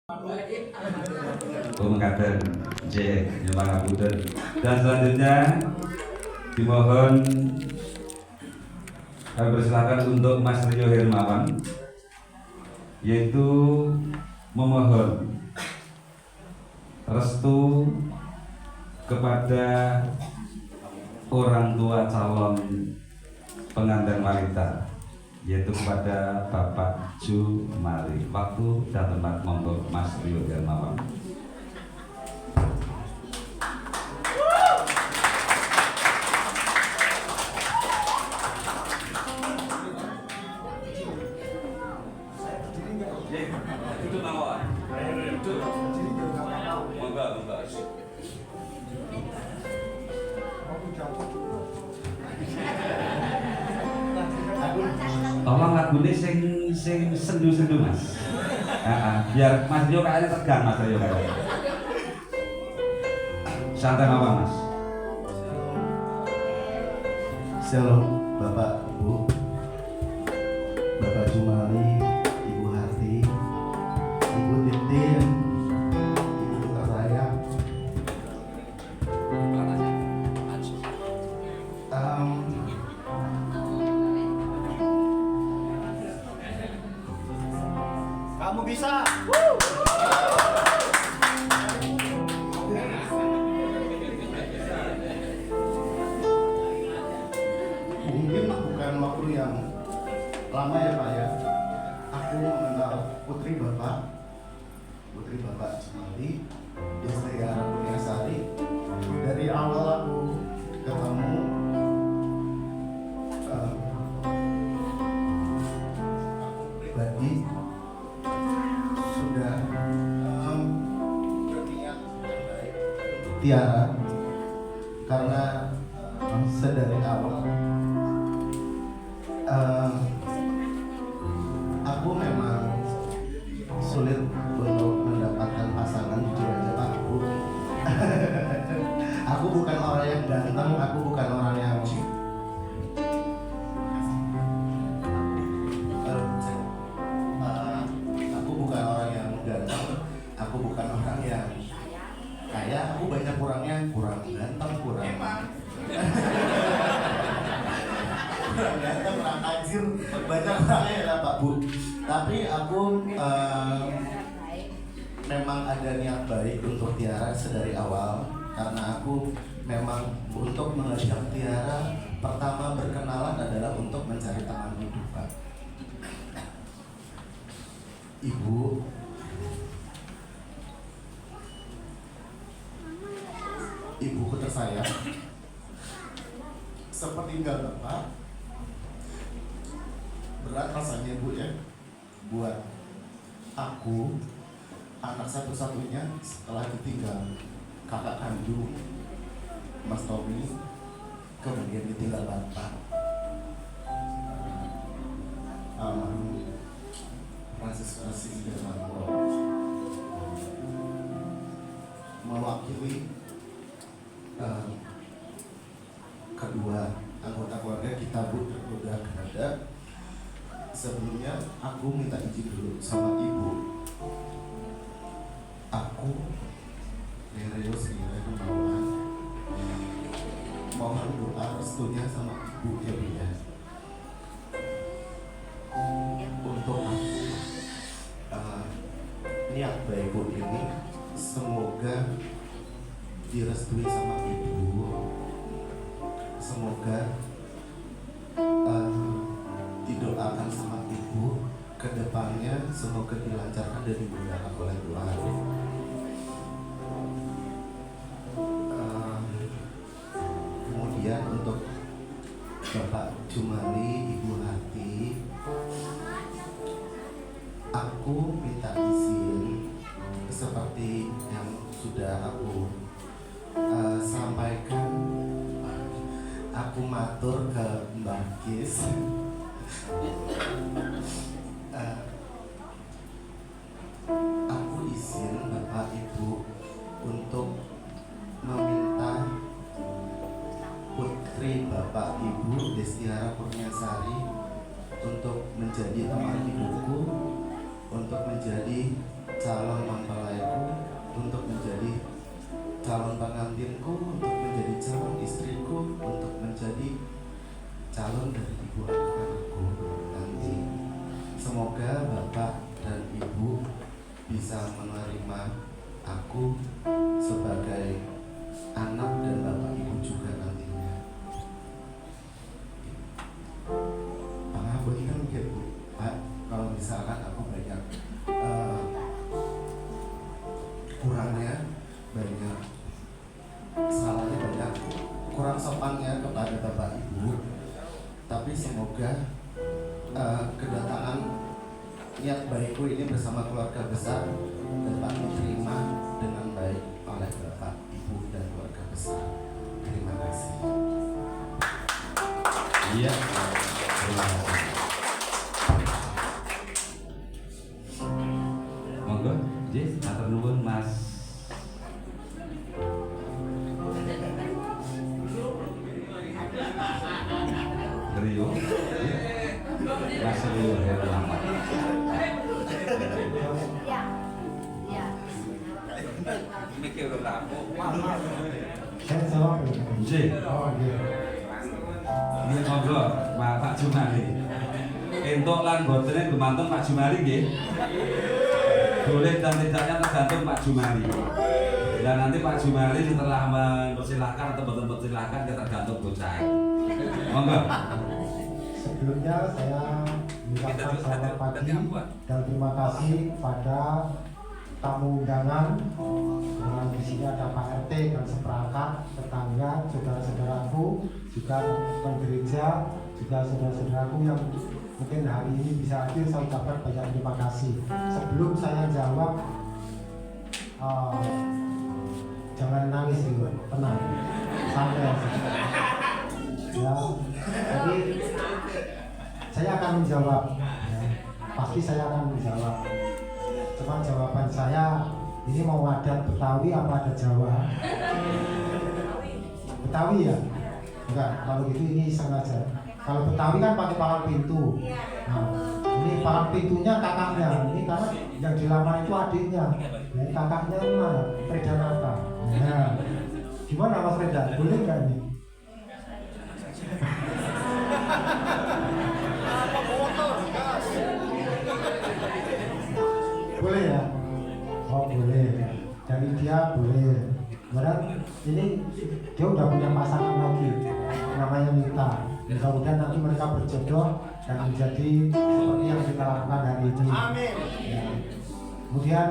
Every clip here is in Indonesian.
Kader J. Pangapunten. Dan selanjutnya dimohon kami persilakan untuk Mas Rio Hermawan, yaitu memohon restu kepada orang tua calon pengantin wanita, yaitu kepada Bapak Jumali. Waktu dan tempat monggo Mas Rio Hermawan. Itu nama itu monggo. Tolong lagunya sing sendu-sendu Mas. Biar Mas Rio kayaknya tegang Mas Rio kayaknya. Santai apa Mas? Shalom Bapak Ibu, Bapak Jumali, Ibu Harti, Ibu Titin, Ibu tersayang. Kamu bisa. Mungkin bukan waktu yang lama ya Pak ya. Aku mengenal putri Bapak Jumali, istri Kurniasari. Dari awal aku ketemu, pribadi sudah berniat baik untuk Tiara, karena sedari awal aku memang sulit untuk mendapatkan pasangan, jujur aja Pak. Aku bukan orang yang ganteng, aku bukan orang yang aku bukan orang yang ganteng, aku bukan orang yang kaya, aku banyak kurangnya, kurang ganteng, kurang ganteng, kurang tajir, banyak kurangnya ya Pak Bu. Tapi aku memang ada niat baik untuk Tiara sedari awal, karena aku memang untuk mengajak Tiara pertama berkenalan adalah untuk mencari teman hidup Pak. Ibuku tersayang, sepeninggal Bapak, berat rasanya Bu ya, buat aku, anak satu-satunya setelah ditinggal kakak kandung Mas Tommy, kemudian ditinggal Bapak almarhum Francis Darmanto, mewakili kedua anggota keluarga kita Bu udah ada. Sebelumnya aku minta izin dulu sama Ibu. Aku Rio Hermawan mohon doa restunya sama Ibu ya Bu ya, untuk niat baikku ini semoga direstui sama Ibu, semoga didoakan sama Ibu ke depannya, semoga dilancarkan dan dimudahkan oleh Tuhan. Kemudian untuk Bapak Jumali, Ibu Harti, aku minta izin seperti yang sudah aku sampaikan. Aku matur ke Mbak Kis, aku izin Bapak Ibu untuk meminta putri Bapak Ibu Destiara Kurniasari untuk menjadi teman hidupku, untuk menjadi calon bisa menerima aku sebagai anak dan bapak ibu juga nantinya. Pangapunten nggih Bu, Pak, kalau misalkan aku banyak kurangnya, banyak salahnya, banyak kurang sopannya kepada bapak ibu, tapi semoga kedatangan niat baikku ini bersama keluarga besar dapat diterima dengan baik oleh bapak ibu dan keluarga besar. Terima kasih. Iya. Terima kasih. Monggo, Jis, matur nuwun Mas. Rio. Mas Rio Herlambang. Mikir rapo. Saya jawab ya. Jis. Oh iya. Ini monggo Pak Jumali. Entuk lan botene gumantung Pak Jumali nggih. Boleh dan tidaknya tergantung Pak Jumali. Dan nanti Pak Jumali setelah mempersilahkan atau mempersilahkan ya tergantung bocah. Monggo. Sebelumnya saya mengucapkan selamat pagi dan terima kasih pada tamu undangan. Di sini ada Pak RT dan seperangkat tetangga, saudara-saudaraku, juga teman gereja, juga saudara-saudaraku yang mungkin hari ini bisa hadir. Saya ucapkan banyak terima kasih. Sebelum saya jawab, jangan nangis dulu, tenang, santai. Ya, jadi saya akan menjawab. Ya, pasti saya akan menjawab. Cuma jawaban saya ini mau adat Betawi apa ada Jawa? Betawi ya? Enggak, kalau gitu ini sengaja. Kalau Betawi kan pakai palang pintu. Nah, ini palang pintunya kakaknya. Ini karena yang dilamar itu adiknya. Ya, kakaknya mana? Freda Nata. Nah, gimana Mas Freda? Boleh nggak ini? Boleh ya? Oh boleh. Dari dia boleh. Kemudian ini dia udah punya pasangan lagi, namanya Mita. Mudah-mudahan nanti mereka berjodoh dan menjadi seperti yang kita lakukan hari ini. Amin. Ya. Kemudian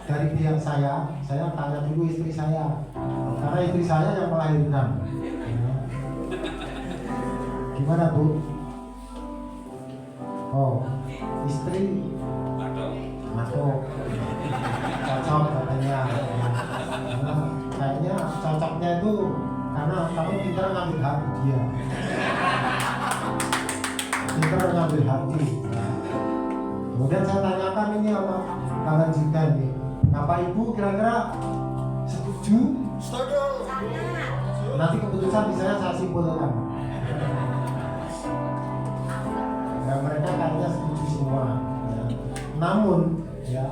dari pihak saya tanya dulu istri saya, karena istri saya yang melahirkan. Ya. Gimana Bu? Oh, istri masuk cocok katanya. Nah, kayaknya cocoknya itu karena kamu pintar ngambil hati dia, pintar ngambil hati. Kemudian saya tanyakan ini sama kalian juga nih, Bapak Ibu kira-kira setuju? Setuju. Nanti keputusan misalnya saya simpulkan. Ya, mereka kayaknya setuju semua. Ya. Namun, ya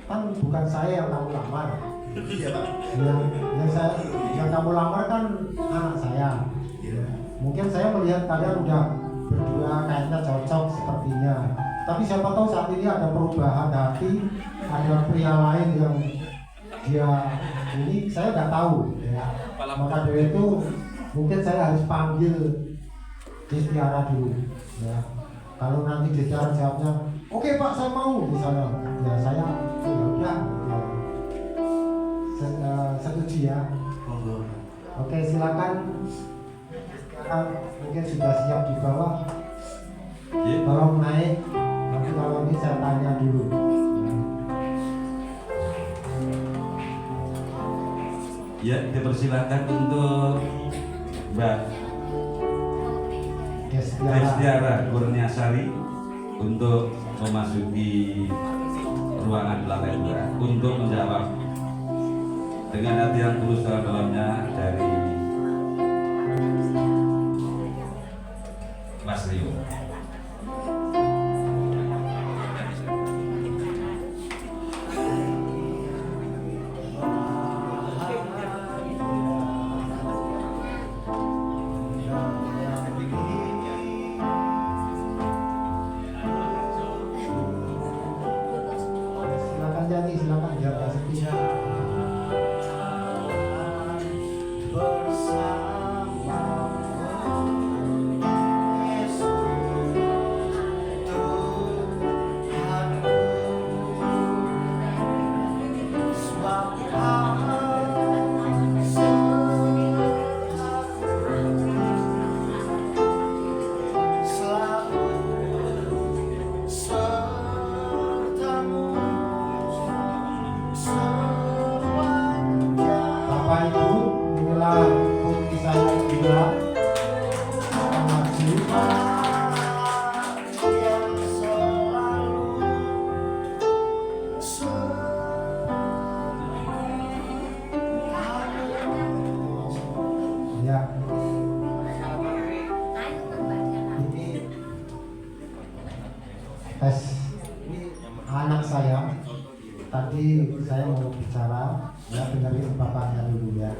kan bukan saya yang kamu lamar. Iya Pak. Yang kamu lamar kan anak saya. Iya. Mungkin saya melihat kalian udah berdua kayaknya cocok sepertinya. Tapi siapa tahu saat ini ada perubahan hati, ada pria lain yang dia ini saya nggak tahu. Ya. Maka dari itu mungkin saya harus panggil Destiara dulu. Ya. Kalau nanti Destiara jawabnya, oke Pak saya mau misalnya, ya saya ya udah setuju ya. Monggo. Oke silakan. Sekarang mungkin sudah siap di bawah. Nggih. Tolong naik. Tapi kalau ini saya tanya dulu. Ya, dipersilakan untuk Mbak Destiara Kurniasari untuk memasuki ruangan lantai 2 untuk menjawab dengan hati yang tulus dalam-dalamnya dari Mas Rio. Silakan tadi saya mau bicara, ya dengerin bapaknya dulu ya.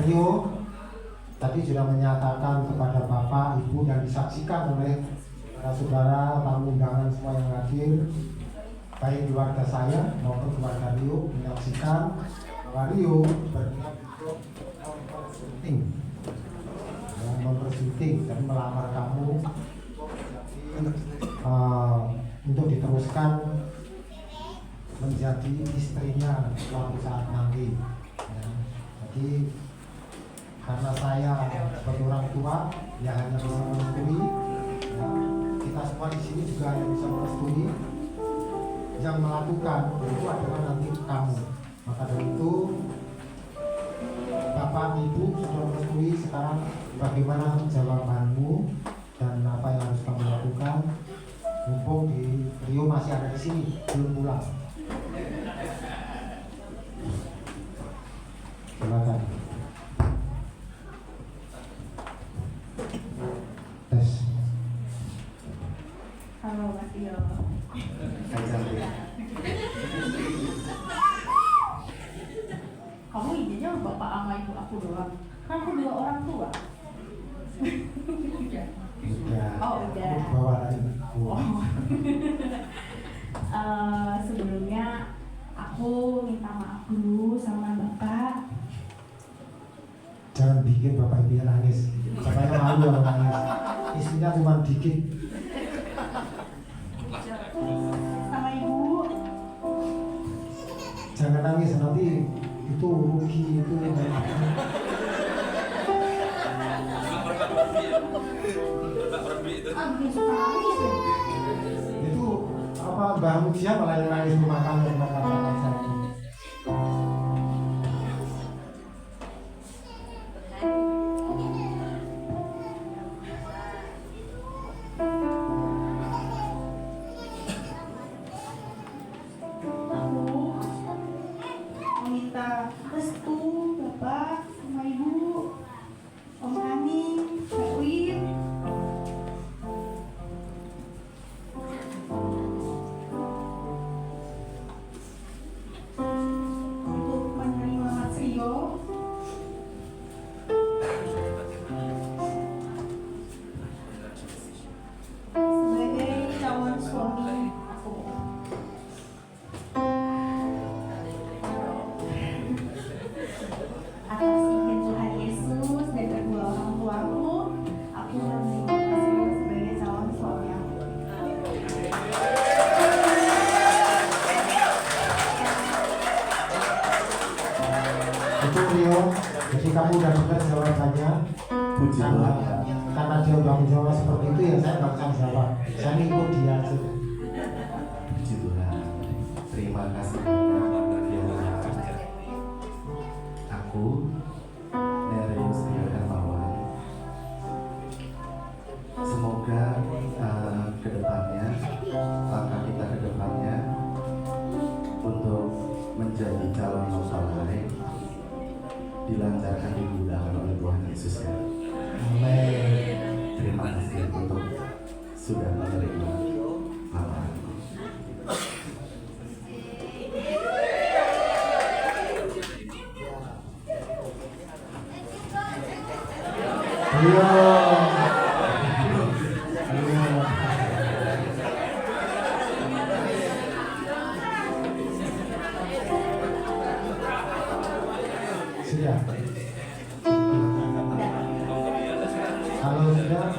Rio tadi sudah menyatakan kepada bapak, ibu yang disaksikan oleh saudara tamu undangan semua yang hadir, baik keluarga saya maupun keluarga Rio, menyaksikan bahwa Rio berniat untuk non-syuting dan melamar kamu untuk diteruskan menjadi istrinya suatu saat nanti. Ya. Jadi karena saya sebagai orang tua ya hanya bisa merestui, ya, kita semua di sini juga hanya bisa merestui. Yang melakukan itu adalah nanti kamu. Maka dari itu Bapak Ibu sudah merestui, sekarang bagaimana jawabanmu dan apa yang harus kamu lakukan? Mumpung di Rio masih ada di sini, belum pulang. Silakan. Tes. Halo Mas Tio. Kamu izinnya bapak sama ibu aku doang. Kan aku 2 orang tua. Udah. Oh udah. Bawa lagi. Oh. Sebelumnya aku minta maaf dulu sama bapak. Jangan bikin bapak ibu nangis. Bapaknya malu kalau nangis. Istrinya cuma dikit. Sama ibu. Jangan nangis, nanti itu rugi itu. Bikin suka nangis ya. Itu apa Mbah Mutia malah yang nangis rumah kamu kata-kata saya. Aku meminta restu bapak sama ibu, Om Hani, Mbak Win. Untuk menerima Mas Rio sebagai calon suami aku. Atas izin Tuhan Yesus dan kedua orang tuaku, aku menerima Mas Rio sebagai calon suami aku. Itu Rio, jadi kamu udah dengar jawabannya. Puji Tuhan. Karena dia udah menjawab seperti itu ya saya nggak usah jawab. Saya ngikut dia aja. Puji Tuhan. Terima kasih banyak ya. Aku Nereus Rio Hermawan. Semoga kedepannya, langkah kita kedepannya untuk menjadi calon mempelai dilancarkan dimudahkan oleh Tuhan Yesus ya. Amin. Terima kasih untuk sudah menerima lamaranku. Rio. Sudah. Kalau sudah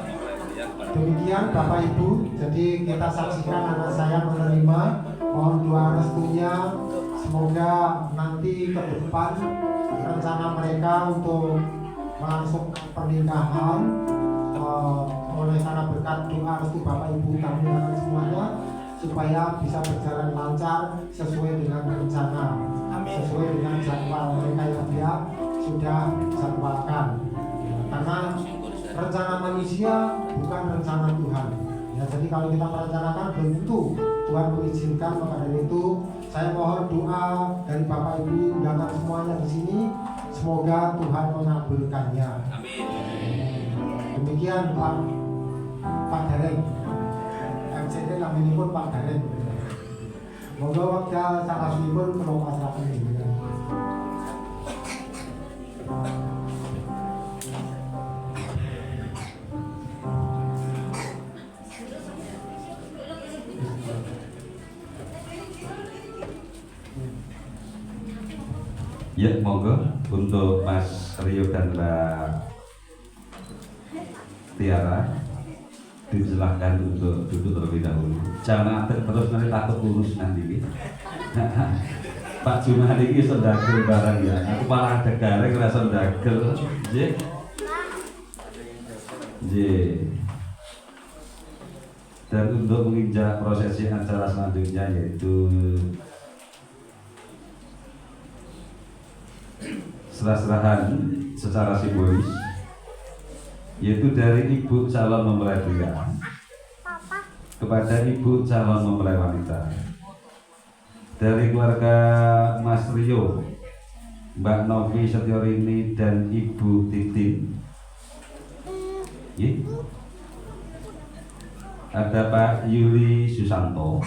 demikian Bapak Ibu, jadi kita saksikan anak saya menerima. Mohon doa restunya, semoga nanti ke depan rencana mereka untuk melangsungkan pernikahan oleh karena berkat doa restu Bapak Ibu kami dan semuanya supaya bisa berjalan lancar sesuai dengan rencana, sesuai dengan jadwal mereka yang dia sudah jadwalkan. Karena rencana manusia bukan rencana Tuhan. Ya, jadi kalau kita merencanakan belum tentu Tuhan mengizinkan. Maka dari itu saya mohon doa dari Bapak Ibu dan semuanya di sini, semoga Tuhan mengabulkannya. Amin. Demikian Pak Dareng. MCD kami pun Pak Dareng. Monggo wekdal salasipun kula pasrahaken jenengan. Ya, monggo untuk Mas Rio dan Mbak Tiara disilahkan untuk duduk terlebih dahulu. Jangan terus nanti takut lurus nanti. Pak Jumadi ini sendagel barang ya. Aku malah ada gareng rasa sendagel. J. Dan untuk menginjak prosesi acara selanjutnya yaitu serah-serahan secara simbolis, yaitu dari ibu calon mempelai pria kepada ibu calon mempelai wanita, dari keluarga Mas Rio, Mbak Novi Setiorini dan Ibu Titin. Ada Pak Yuli Susanto.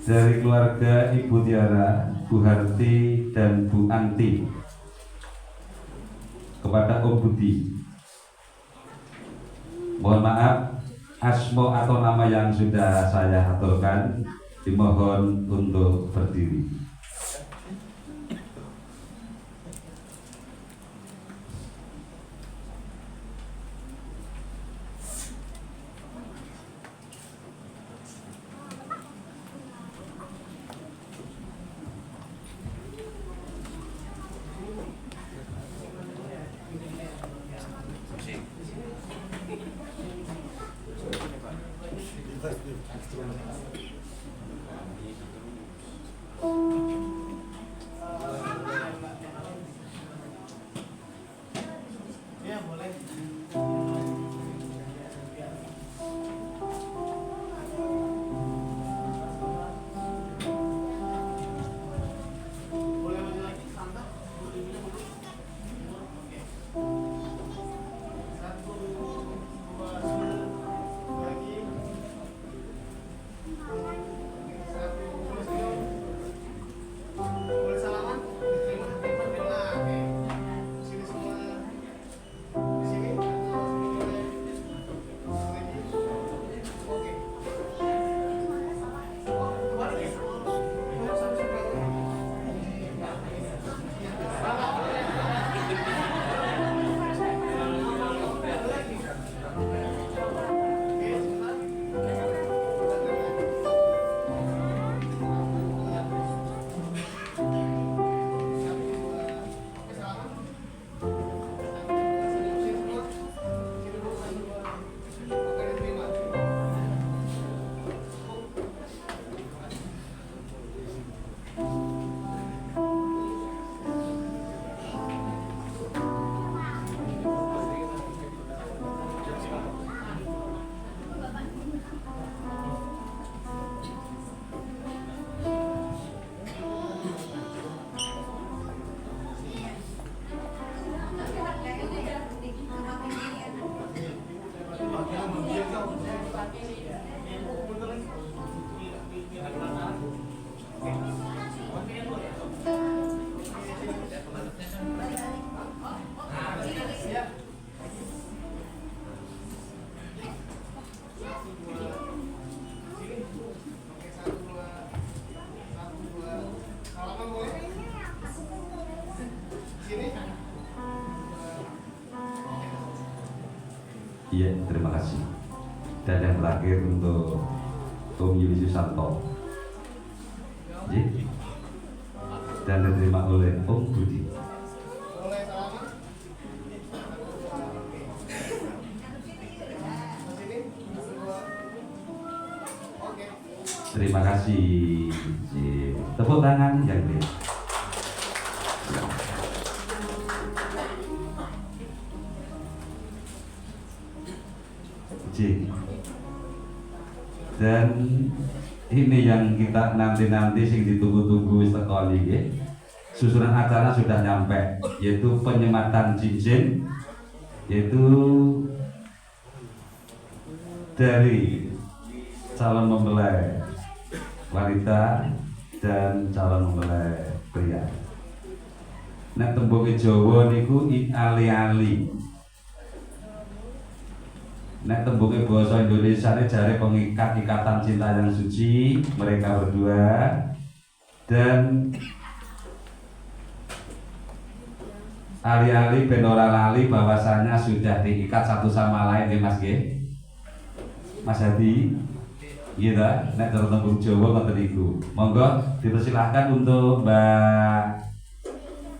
Dari keluarga Ibu Tiara, Bu Harti dan Bu Anti, kepada Om Budi. Mohon maaf, asmo atau nama yang sudah saya aturkan dimohon untuk berdiri. Ya, boleh. Boleh maju lagi, santai. Oke. 1, 2, lagi. 1, 2, boleh salaman? Terima. Oke. Sini semua. Di sini. Oke. Kembali ya. Iya, terima kasih. Dan yang terakhir untuk Om Yuli Susanto. Dan diterima oleh Om Budi. Boleh salaman? Sini. 2. Oke. Terima kasih. Tepuk tangan yang baik. Dan ini yang kita nanti sing ditunggu-tunggu wis teko iki. Susunan acara sudah nyampe, yaitu penyematan cincin, yaitu dari calon mempelai wanita dan calon mempelai pria. Nek tembunge Jawa niku ali-ali. Nek tembunge basa Indonesia ini jare pengikat ikatan cinta yang suci mereka berdua, dan ali-ali ben ora lali bahwasanya sudah diikat satu sama lain nggih Mas nggih. Mas Hadi. Iya ta, nek cara tembung Jawa ngoten niku. Monggo dipersilahkan untuk Mbak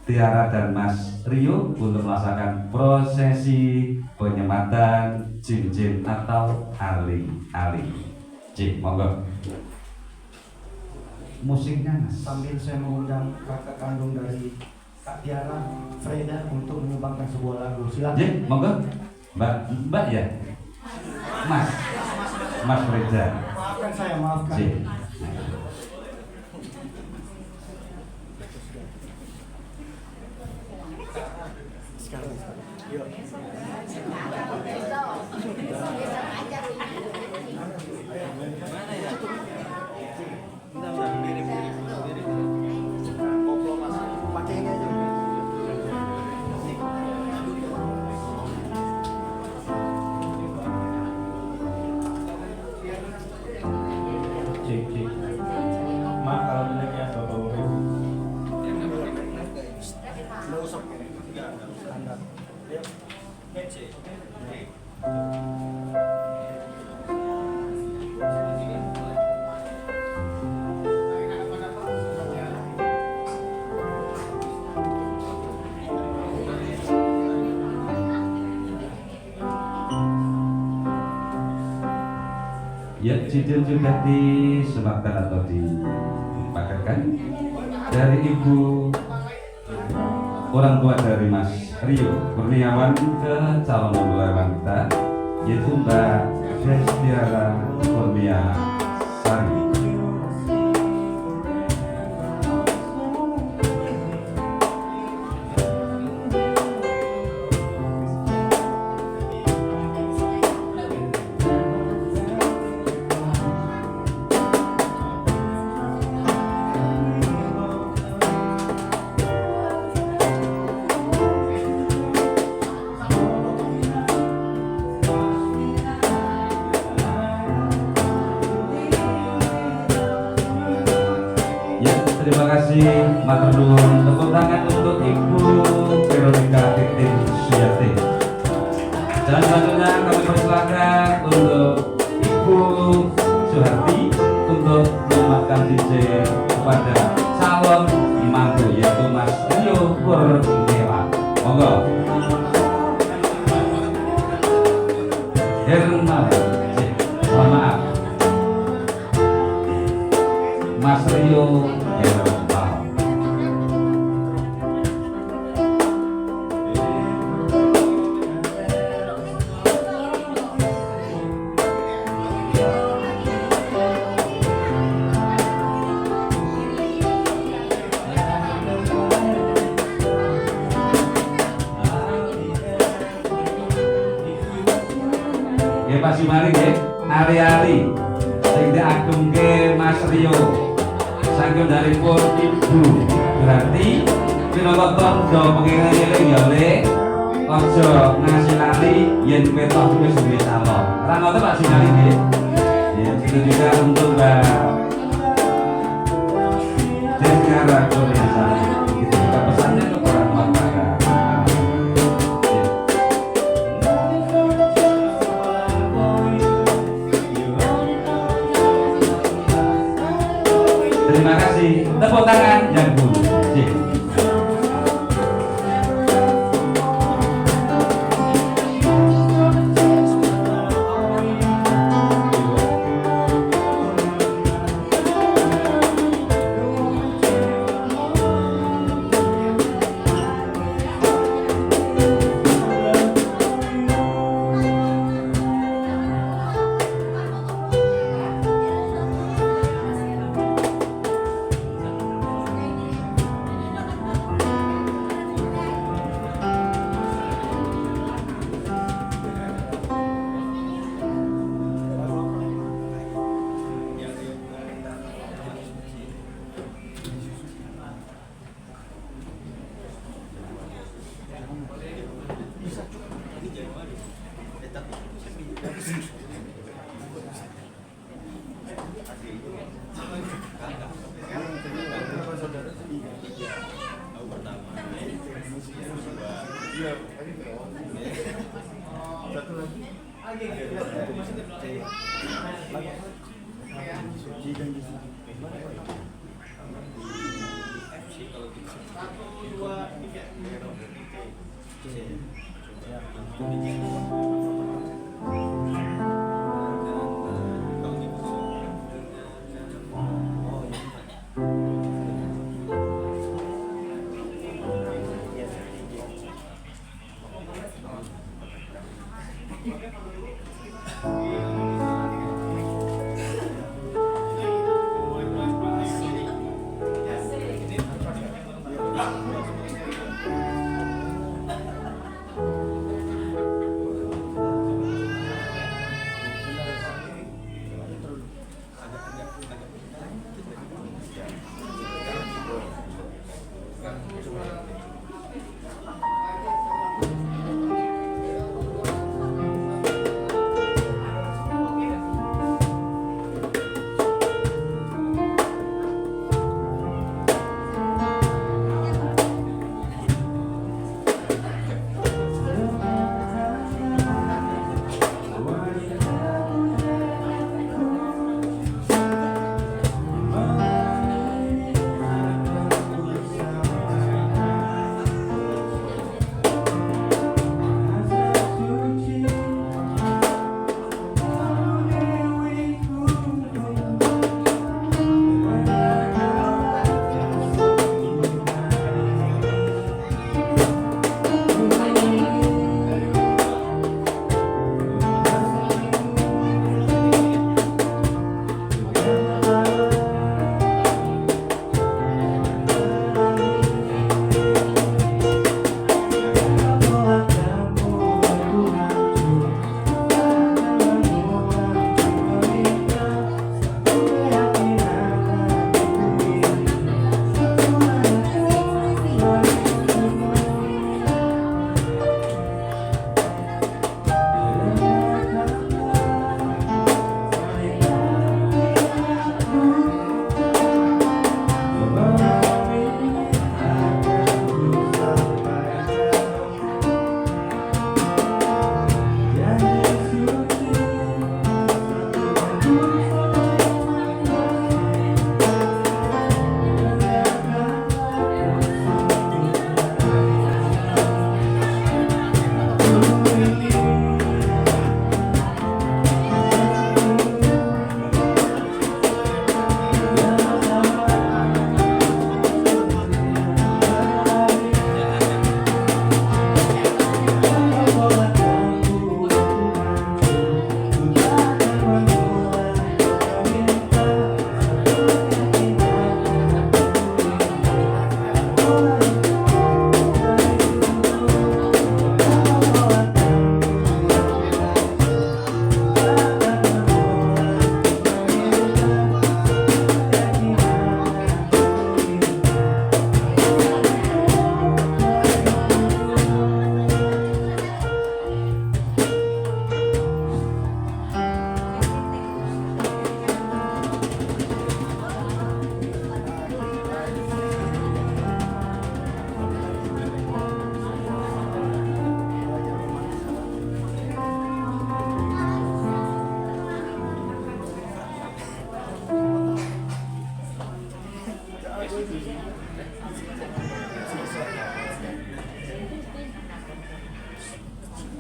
Tiara dan Mas Rio untuk melaksanakan prosesi penyematan cincin atau ali-ali. Cik, monggo. Musiknya Mas. Sambil saya mengundang kakak kandung dari Kak Tiara, Freda, untuk menyumbangkan sebuah lagu. Silakan. Cik, monggo. Mbak ya? Mas Freda. Maafkan saya, maafkan. Cik. Pakai ini aja. Cik. Maaf kalau benar ya Bapak Ibu. Standar. Ya, cincin sudah disematkan atau dipakaikan dari ibu orang tua dari Mas Rio Kurniawan ke calon mempelai wanita, yaitu Mbak Destiara Kurnia Sari. Terima kasih matur nuwun. Tepuk tangan untuk Ibu Veronica Titin Suyati. Dan selanjutnya kami persilakan untuk Ibu Suharti untuk menyelamatkan cincin kepada calon mantu yaitu Mas Rio Kurniawan. Monggo. Herman, mohon maaf. Mas Rio Herman. Ya Pak Sumari nggih, ali-ali sing diagungke Mas Rio. Saking dari pun Ibu berarti minangka tandha pengeling-eling ya Le. Aja ngasih lali yen petok wis duwe calon. Ra ngoten Pak Sumari nggih. Ya itu juga untuk Mbak Destiara Kurnia Sari. Itu juga pesannya kepada keluarga. Terima kasih. Tepuk tangan yang dulu.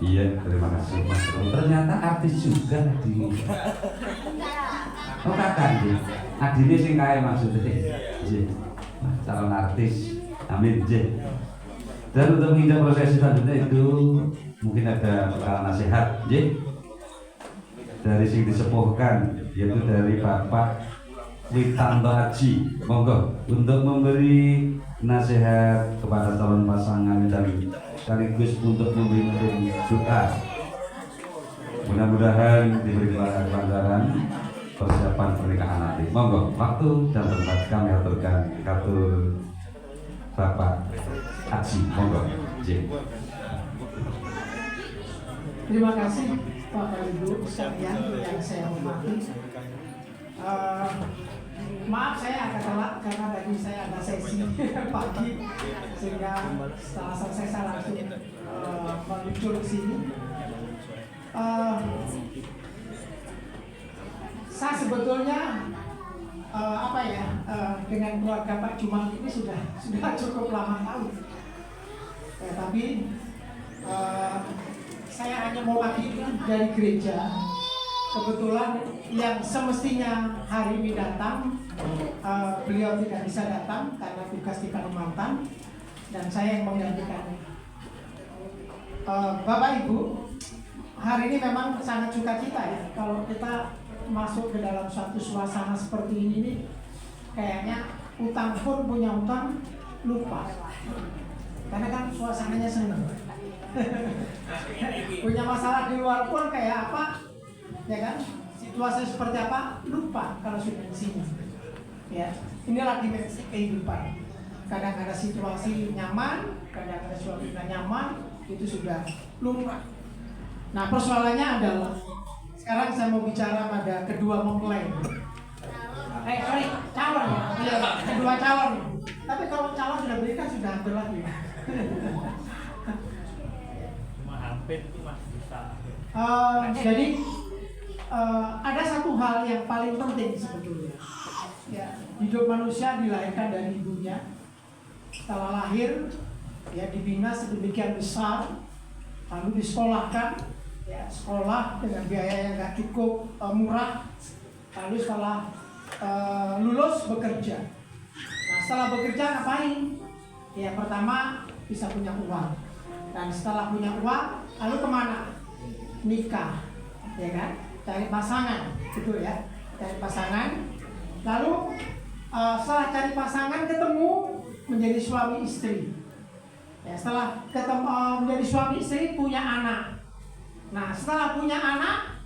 Iya, terima kasih Mas Bro. Ternyata artis juga tadi. Oh kakak nih, adine sing kae maksudnya. Nggih. Calon artis. Amin, nggih. Dan untuk menghindar prosesi selanjutnya itu mungkin ada bekal nasihat, nggih. Dari sing disepuhkan yaitu dari Bapak Witanto Haji. Monggo untuk memberi nasihat kepada calon pasangan dan sekaligus untuk memberi doa. Mudah-mudahan diberi kelancaran persiapan pernikahan nanti. Monggo, waktu dan tempat kami aturkan katur Bapak Haji. Monggo. Terima kasih Bapak Ibu sekalian yang saya hormati. Maaf saya agak telat karena tadi saya ada sesi pagi, sehingga setelah selesai saya langsung meluncur ke sini. Saya sebetulnya dengan keluarga Pak Jumal ini sudah cukup lama tahu. Tapi saya hanya mau pagi dari gereja. Kebetulan yang semestinya hari ini datang, beliau tidak bisa datang karena tugas di Kalimantan, dan saya yang menggantikan. Bapak Ibu, hari ini memang sangat sukacita ya kalau kita masuk ke dalam suatu suasana seperti ini nih, kayaknya utang pun punya utang lupa, karena kan suasananya senang. Punya masalah di luar pun kayak apa, ya kan? Situasi seperti apa lupa kalau sudah di sini. Ya, inilah dimensi kehidupan. Kadang ada situasi nyaman, kadang ada situasi tidak nyaman, itu sudah lumrah. Nah, persoalannya adalah sekarang saya mau bicara pada kedua mempelai. Calon ya, iya, kedua calon. Tapi kalau calon sudah berikan sudah hampir lagi. Jadi ada satu hal yang paling penting sebetulnya. Ya, hidup manusia dilahirkan dari ibunya. Setelah lahir, ya dibina sedemikian besar, lalu disekolahkan, ya sekolah dengan biaya yang nggak cukup murah. Lalu setelah lulus bekerja. Nah, setelah bekerja ngapain? Ya pertama bisa punya uang. Dan setelah punya uang, lalu kemana? Nikah, ya kan? Cari pasangan, gitu ya. Cari pasangan. Lalu setelah cari pasangan ketemu menjadi suami istri. Ya, setelah ketemu menjadi suami istri punya anak. Nah, setelah punya anak,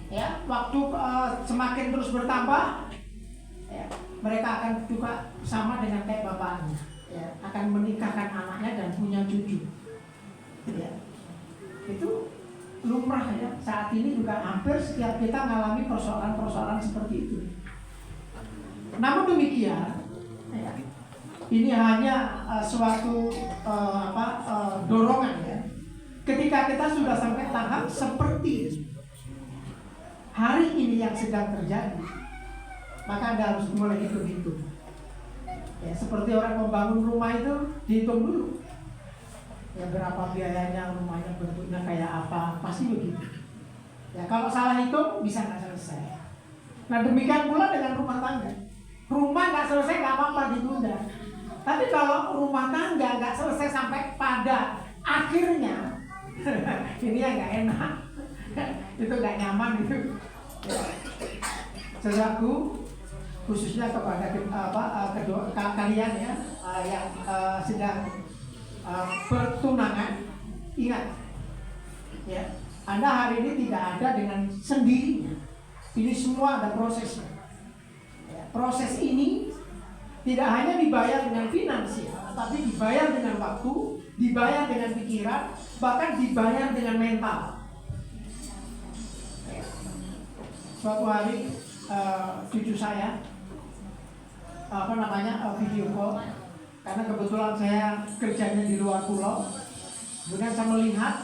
ya waktu semakin terus bertambah, ya, mereka akan juga sama dengan kayak bapaknya, ya, akan menikahkan anaknya dan punya cucu. Ya, itu lumrah ya. Saat ini juga hampir setiap kita mengalami persoalan-persoalan seperti itu. Namun demikian, ya, ini hanya suatu dorongan ya. Ketika kita sudah sampai tahap seperti hari ini yang sedang terjadi, maka Anda harus mulai hitung-hitung. Ya, seperti orang membangun rumah itu dihitung dulu. Ya, berapa biayanya, rumahnya bentuknya kayak apa, pasti begitu. Ya, kalau salah hitung bisa nggak selesai. Nah, demikian pula dengan rumah tangga. Rumah nggak selesai nggak apa-apa ditunda. Tapi kalau rumah tangga nggak selesai sampai pada akhirnya, ini yang nggak enak, itu nggak nyaman itu. Ya. Saudaraku, khususnya kepada kalian ya yang sedang bertunangan, ingat ya, Anda hari ini tidak ada dengan sendirinya. Ini semua ada prosesnya. Ya, proses ini tidak hanya dibayar dengan finansial, tapi dibayar dengan waktu, dibayar dengan pikiran, bahkan dibayar dengan mental. Ya. Suatu hari cucu saya video call, karena kebetulan saya kerjanya di luar pulau. Kemudian saya melihat,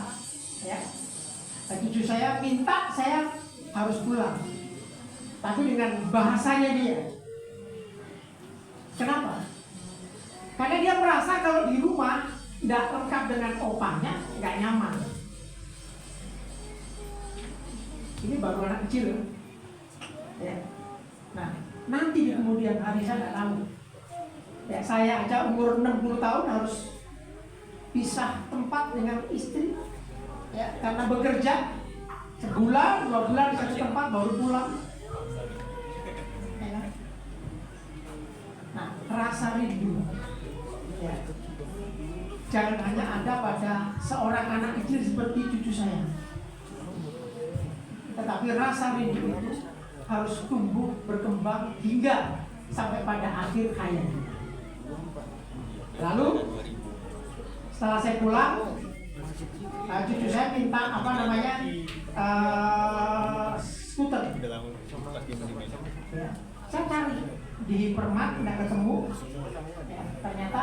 ya, cucu saya minta saya harus pulang, tapi dengan bahasanya dia. Kenapa? Karena dia merasa kalau di rumah tidak lengkap dengan opanya, nggak nyaman. Ini baru anak kecil, ya. Nah, nanti di kemudian hari saya nggak tahu. Ya, saya aja umur 60 tahun harus pisah tempat dengan istri, ya, karena bekerja sebulan, 2 bulan di satu tempat baru pulang. Ya. Nah, rasa rindu, ya, jangan hanya ada pada seorang anak kecil seperti cucu saya, tetapi rasa rindu itu harus tumbuh berkembang hingga sampai pada akhir hayat. Lalu setelah saya pulang, Cucu saya minta apa namanya skuter. Ya. Saya cari di Hypermart nggak ketemu. Ya, ternyata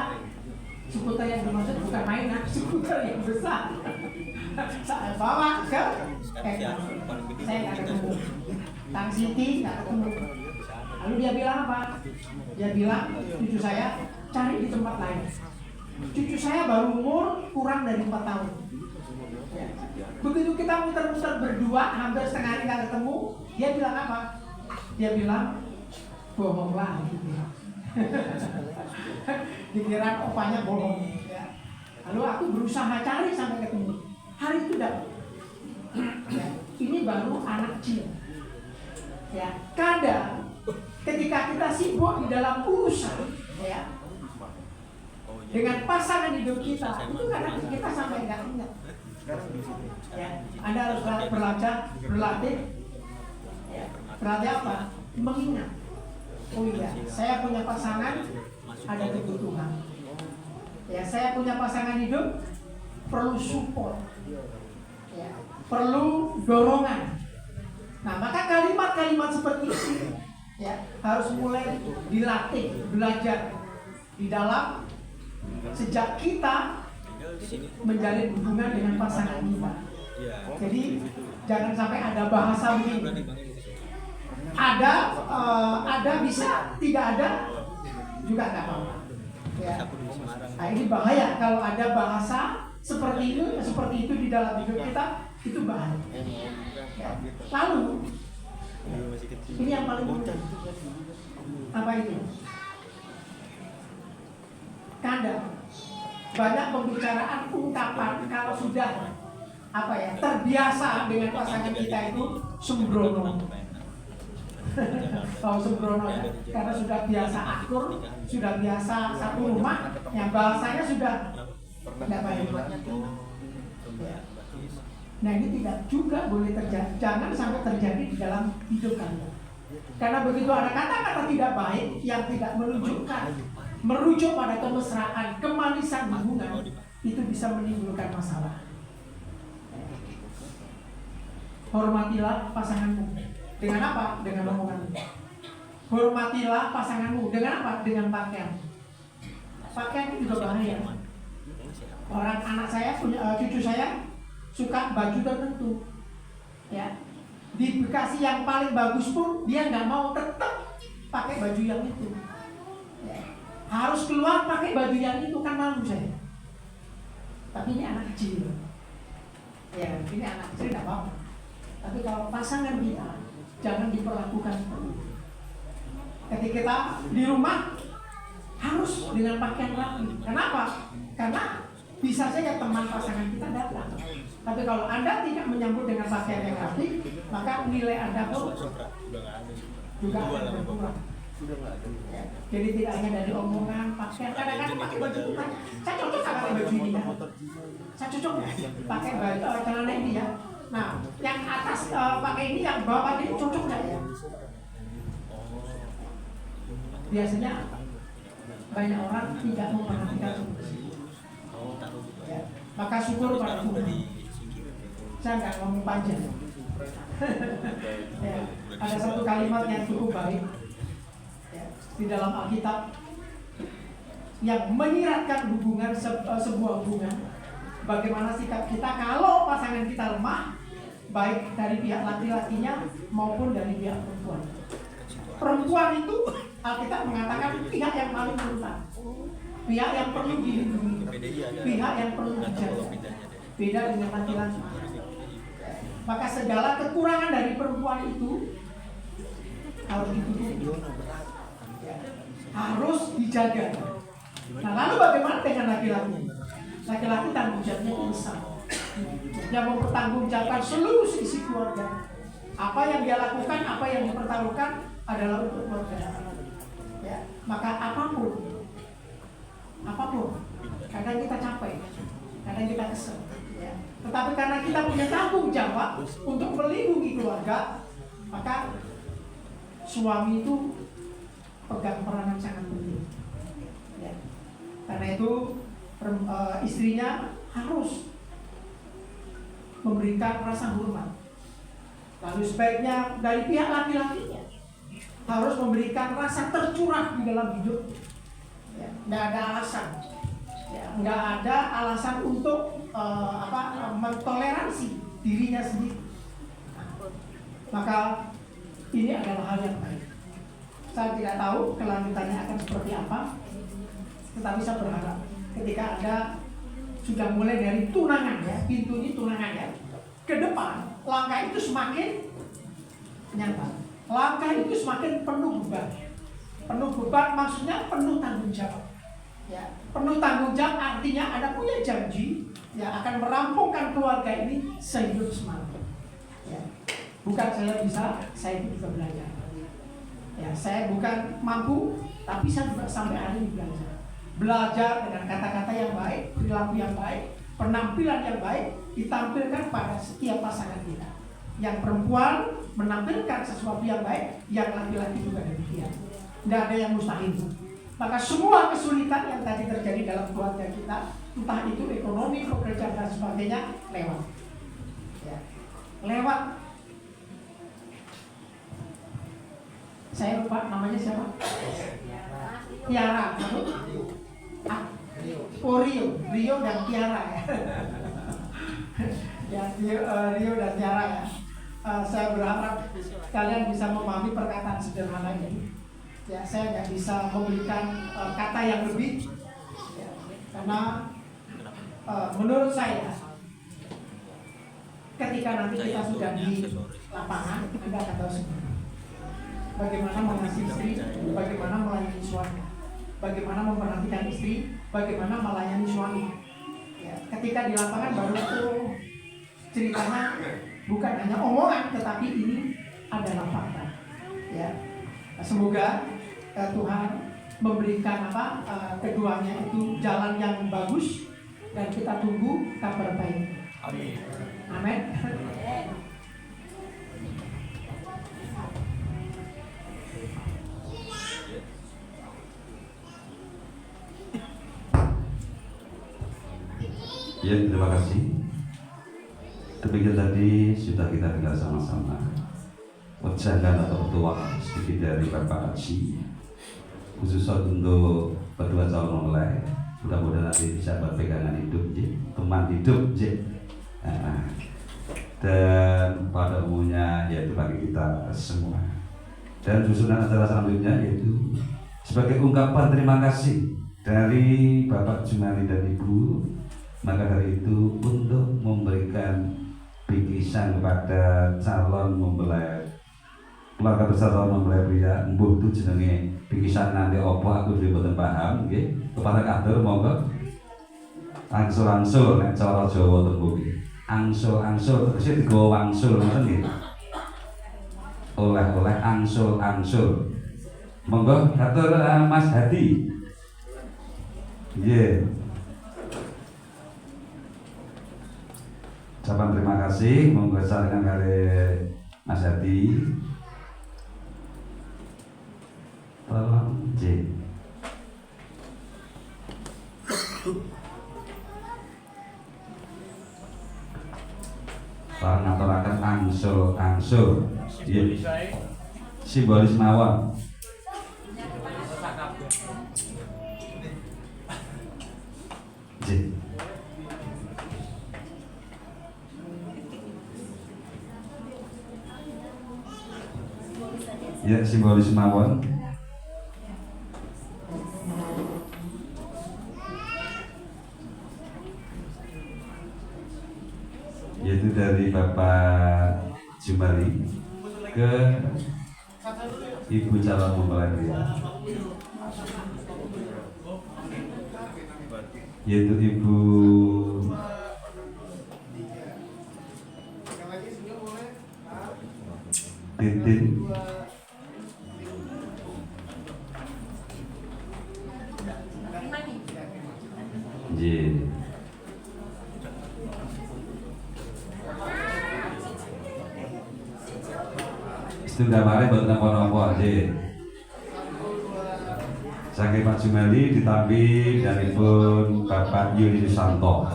skuter yang dimaksud bukan mainan, skuter yang besar. Saya bawa ke saya nggak ketemu. Tang City nggak ketemu. Lalu dia bilang apa? Dia bilang cucu saya cari di tempat lain. Cucu saya baru umur kurang dari 4 tahun. Ya. Begitu kita muter-muter berdua, hampir setengah hari nggak ketemu, dia bilang apa? Dia bilang bohong lagi. Dikira opanya bohong. Ya. Lalu aku berusaha cari sampai ketemu. Hari itu dapat. Ya. Ini baru anak kecil. Ya, kadang ketika kita sibuk di dalam urusan, ya, dengan pasangan hidup kita, itu kadang kita sampai nggak ingat. Ya, Anda harus berlatih, ya, berlatih apa? Mengingat. Oh iya, saya punya pasangan, ada kebutuhan. Ya, saya punya pasangan hidup, perlu support, ya, perlu dorongan. Nah, maka kalimat-kalimat seperti ini ya harus mulai dilatih, belajar di dalam sejak kita menjalin hubungan dengan pasangan kita. Jadi jangan sampai ada bahasa begini. Ada bisa, tidak ada juga nggak apa-apa. Ya. Nah, ini bahaya kalau ada bahasa seperti itu di dalam hidup kita, itu bahaya. Ya. Lalu ini yang paling penting. Apa itu? Kadang banyak pembicaraan ungkapan kalau sudah apa ya terbiasa dengan pasangan kita itu sembrono. Tahu sembrono ya? Karena sudah biasa akur, sudah biasa satu rumah, yang bahasanya sudah tidak baik. Nah ini tidak juga boleh terjadi, jangan sampai terjadi di dalam hidup kalian. Karena begitu ada kata-kata tidak baik yang tidak merujuk pada kemesraan, kemanisan hubungan, itu bisa menimbulkan masalah. Hormatilah pasanganmu. Dengan apa? Dengan omonganmu. Hormatilah pasanganmu. Dengan apa? Dengan pakaian. Pakaian itu juga bahaya. Orang anak saya, cucu saya suka baju tertentu, ya, dikasih yang paling bagus pun dia nggak mau, tetap pakai baju yang itu, ya. Harus keluar pakai baju yang itu, kan malu saya. Tapi ini anak kecil, ya, ini anak kecil nggak apa-apa. Tapi kalau pasangan kita jangan diperlakukan seperti itu. Ketika kita di rumah harus dengan pakaian rapi. Kenapa? Karena bisa saja teman pasangan kita datang. Tapi kalau Anda tidak menyambut dengan pakaian yang rapi, maka nilai Anda pun juga akan berkurang. Ya. Jadi tidak hanya dari omongan, pakaian. Kadang-kadang pakai baju itu kan, saya cocok nggak pakai baju ini ya? Saya cocok nggak pakai baju celana ini ya? Nah, yang atas pakai ini, yang bawah ini cocok nggak ya? Biasanya banyak orang tidak memperhatikan itu. Ya. Maka syukur pada Tuhan. Saya nggak ngomong panjang. Ya, ada satu kalimat yang cukup baik ya, di dalam Alkitab yang menyiratkan hubungan sebuah hubungan. Bagaimana sikap kita kalau pasangan kita lemah, baik dari pihak laki-lakinya maupun dari pihak perempuan. Perempuan itu Alkitab mengatakan pihak yang paling rentan, pihak yang perlu dilindungi, pihak yang perlu dijaga. Beda dengan laki-laki. Maka segala kekurangan dari perempuan itu harus ditutupi, harus dijaga. Nah, lalu bagaimana dengan laki-laki? Laki-laki tanggung jawabnya besar. Yang mempertanggungjawabkan seluruh sisi keluarga. Apa yang dia lakukan, apa yang dipertaruhkan adalah untuk keluarga. Ya, maka apapun, kadang kita capek, kadang kita kesel. Ya. Tetapi karena kita punya tanggung jawab untuk melindungi keluarga, maka suami itu pegang peranan sangat penting. Ya. Karena itu istrinya harus memberikan rasa hormat. Lalu sebaiknya dari pihak laki-lakinya harus memberikan rasa tercurah di dalam hidup. Ya, nggak ada alasan, ya, nggak ada alasan untuk mentoleransi dirinya sendiri. Maka ini adalah hal yang baik. Saya tidak tahu kelanjutannya akan seperti apa, tetapi saya berharap ketika Anda sudah mulai dari tunangan, ya, pintu ini tunangan, ya, ke depan langkah itu semakin nyata, langkah itu semakin penuh beban. Penuh beban maksudnya penuh tanggung jawab, ya. Penuh tanggung jawab artinya Anda punya janji, ya, akan merampungkan keluarga ini sehidup semati, ya. Bukan saya bisa, saya juga belajar, ya. Saya bukan mampu, tapi saya juga sampai hari ini belajar dengan kata-kata yang baik, perilaku yang baik, penampilan yang baik ditampilkan pada setiap pasangan kita. Yang perempuan menampilkan sesuatu yang baik, yang laki-laki juga demikian. Tidak ada yang mustahil. Maka semua kesulitan yang tadi terjadi dalam keluarga kita, entah itu ekonomi, pekerjaan dan sebagainya, lewat, ya. Lewat. Saya lupa namanya siapa? Tiara. Rio dan Tiara, ya. Ya, Rio dan Tiara, ya. Saya berharap kalian bisa memahami perkataan sederhana ini. Ya, saya nggak bisa memberikan kata yang lebih, ya, karena menurut saya ketika nanti kita sudah di lapangan, Anda akan tahu semua bagaimana mengasihi istri, bagaimana melayani suami, bagaimana memperhatikan istri, bagaimana melayani suami. Ya, ketika di lapangan baru itu ceritanya bukan hanya omongan, tetapi ini adalah fakta. Ya, semoga Tuhan memberikan keduanya itu jalan yang bagus dan kita tunggu kabar baik. Amin. Ya, terima kasih. Demikian tadi sudah kita dengar sama-sama wejangan atau petuah sedikit dari Bapak Haji, khususnya untuk kedua calon mempelai. Mudah-mudahan nanti bisa berpegangan hidup, teman hidup, dan pada umumnya yaitu bagi kita semua. Dan susunan acara selanjutnya yaitu sebagai ungkapan terima kasih dari Bapak Jumali dan Ibu. Maka dari itu untuk memberikan bingkisan kepada calon mempelai, keluarga besar calon mempelai pria, mbuh itu jenenge bingkisan nanti opo aku dhewe mboten paham nggih. Kepada kader monggo angsur-angsur nek cara Jawa tembung nggih. Angsur-angsur tegese digawa wangsul ngoten nggih. Oleh-oleh angsur-angsur. Monggo katur Mas Hadi. Nggih. Ucapan terima kasih monggo sarengan kali Mas Hadi. Tolong J. Pak ngaturaken angsur-angsur. Simbolis mawon. J. Ya, simbolis mawon. Yaitu dari Bapak Jumali ke Ibu calon mempelai pria, yaitu Ibu Titin. J. Setunggal mari buat napa-napa J. Saking Pak Jumali ditampi dari pun Bapak Yuli Susanto.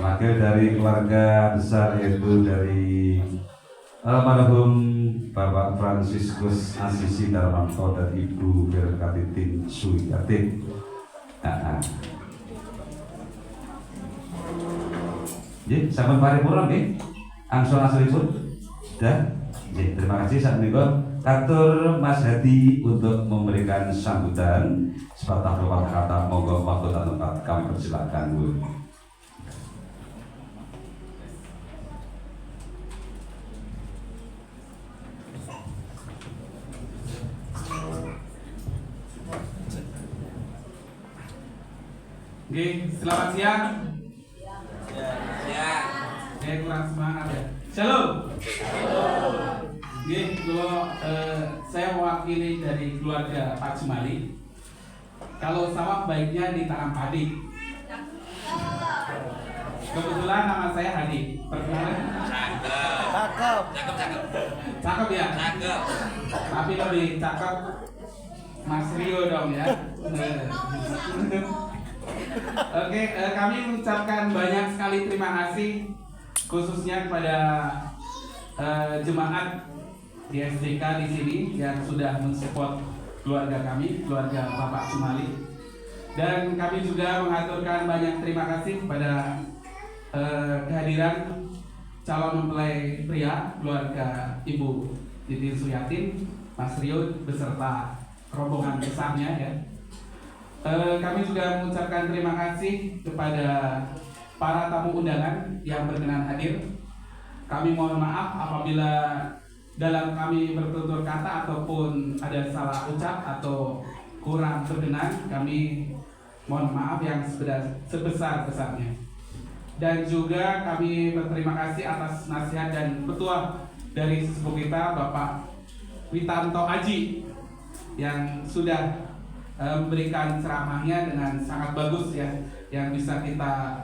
Wakil dari keluarga besar yaitu dari almarhum Bapak Fransiskus Asisi Darmanto dan Ibu Berkatitin Suyatin. Jadi sampai paripurna nggih. Angsal asripun. Sudah. Terima kasih saat ini Katur Mas Hadi untuk memberikan sambutan sepatah dua kata. Monggo waktu dan tempat kami persilakan Bu. Oke, selamat siang. Kurang semangat ya. Shalom. Oke, saya mewakili dari keluarga Pak Jumali. Kalau sawah baiknya ditanam padi. Kebetulan nama saya Hadi. Perkenalan. Cakep ya. Tapi lebih cakep Mas Rio dong ya. Oke, kami mengucapkan banyak sekali terima kasih khususnya kepada jemaat di SDK di sini yang sudah mensupport keluarga kami, keluarga Bapak Jumali. Dan kami juga mengaturkan banyak terima kasih kepada kehadiran calon mempelai pria keluarga Ibu Titin Suyatin, Mas Rio beserta rombongan besarnya ya. Kami juga mengucapkan terima kasih kepada para tamu undangan yang berkenan hadir. Kami mohon maaf apabila dalam kami bertutur kata ataupun ada salah ucap atau kurang berkenan. Kami mohon maaf yang sebesar-besarnya. Dan juga kami berterima kasih atas nasihat dan petua dari sesepuh kita Bapak Witanto Aji yang sudah memberikan ceramahnya dengan sangat bagus ya, yang bisa kita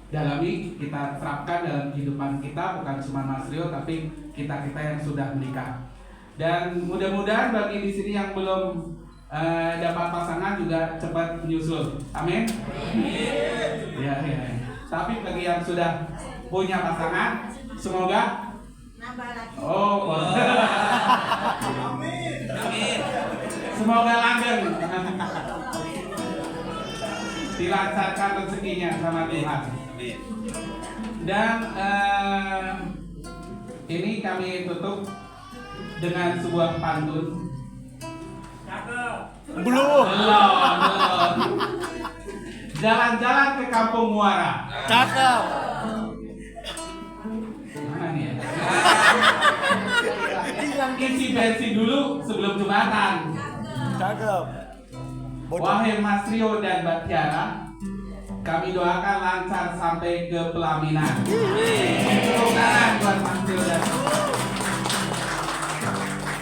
dalami, kita terapkan dalam kehidupan kita, bukan cuma Mas Rio tapi kita yang sudah menikah. Dan mudah-mudahan bagi di sini yang belum dapat pasangan juga cepat menyusul. Amin. Ya. Tapi bagi yang sudah punya pasangan, semoga nambah lagi. Amin. Semoga langgeng, dilancarkan rezekinya sama Tuhan. Dan ini kami tutup dengan sebuah pantun. Belum. Jalan-jalan ke Kampung Muara. Cakep. Mana nih ya? Isi bensin dulu sebelum Jumatan. Cakep. Wahai Mas Rio dan Mbak Tiara, kami doakan lancar sampai ke pelaminan. Tepuk tangan buat Mas Rio dan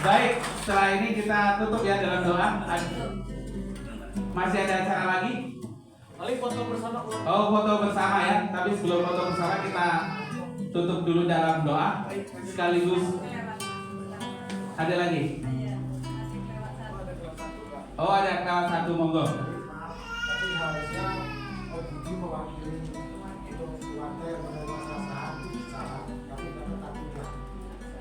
baik, setelah ini kita tutup ya dalam doa. Masih ada acara lagi? Paling foto bersama. Oh, foto bersama ya. Tapi sebelum foto bersama kita tutup dulu dalam doa. Sekaligus ada lagi? Oh, ada kawan satu, monggo. Tapi harusnya Budi mewakili untuk keluarga yang menerima sasaran tapi dapat takutnya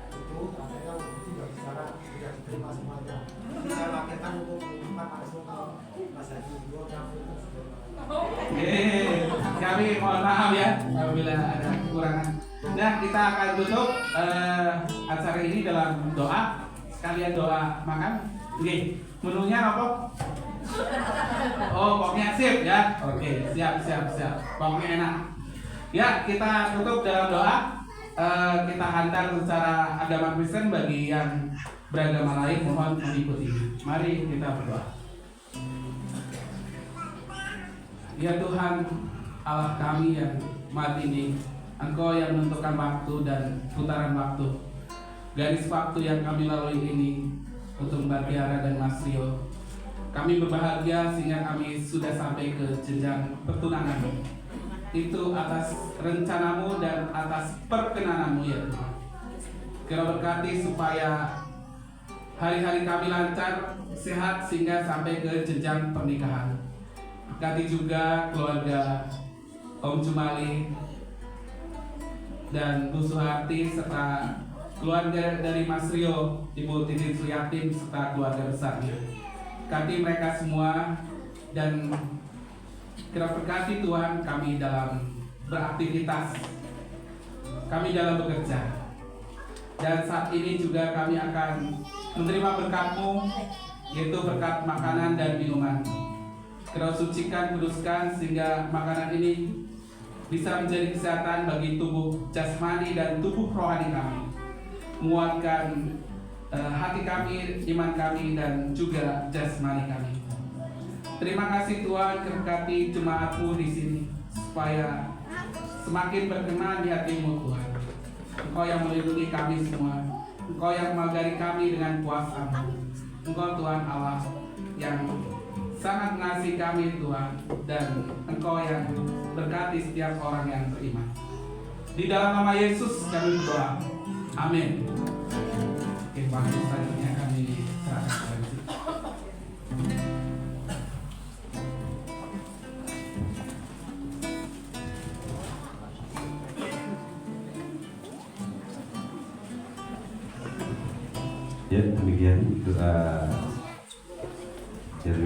itu katanya Budi tidak bicara tidak diterima semuanya. Saya wakilkan untuk mengumumkan langsung Mas Hadi Dio yang itu. Kami mohon maaf ya apabila ada kekurangan. Nah, kita akan tutup acara ini dalam doa. Sekalian doa makan. Oke, menunya apa? Oh, pokoknya sip ya. Oke, siap. Pokoknya enak. Ya, kita tutup dalam doa. Kita hantar secara agama Kristen bagi yang beragama lain mohon mengikuti. Mari kita berdoa. Ya Tuhan, Allah kami yang mati ini, Engkau yang menentukan waktu dan putaran waktu. Garis waktu yang kami lalui ini untuk Mbak Tiara dan Mas Rio. Kami berbahagia sehingga kami sudah sampai ke jenjang pertunangan. Itu atas rencanamu dan atas perkenananmu ya Tuhan. Kira berkati supaya hari-hari kami lancar, sehat sehingga sampai ke jenjang pernikahan. Berkati juga keluarga Om Jumali dan Bu Suharti serta keluarga dari Mas Rio, Ibu Titin Suyatin serta keluarga besarnya. Berkati mereka semua dan kira berkati Tuhan kami dalam beraktivitas, kami dalam bekerja. Dan saat ini juga kami akan menerima berkat-Mu, yaitu berkat makanan dan minuman. Kira sucikan, kuduskan sehingga makanan ini bisa menjadi kesehatan bagi tubuh jasmani dan tubuh rohani kami, menguatkan hati kami, iman kami, dan juga jasmani kami. Terima kasih Tuhan, berkati jemaat-Mu di sini supaya semakin berkenan di hati-Mu Tuhan. Engkau yang melindungi kami semua, Engkau yang mengagari kami dengan kuasa-Mu. Engkau Tuhan Allah yang sangat mengasihi kami Tuhan, dan Engkau yang berkati setiap orang yang beriman. Di dalam nama Yesus kami berdoa. Amin. Oke, waktu selanjutnya kami serahkan kepada Yesus. Ya, demikian doa yang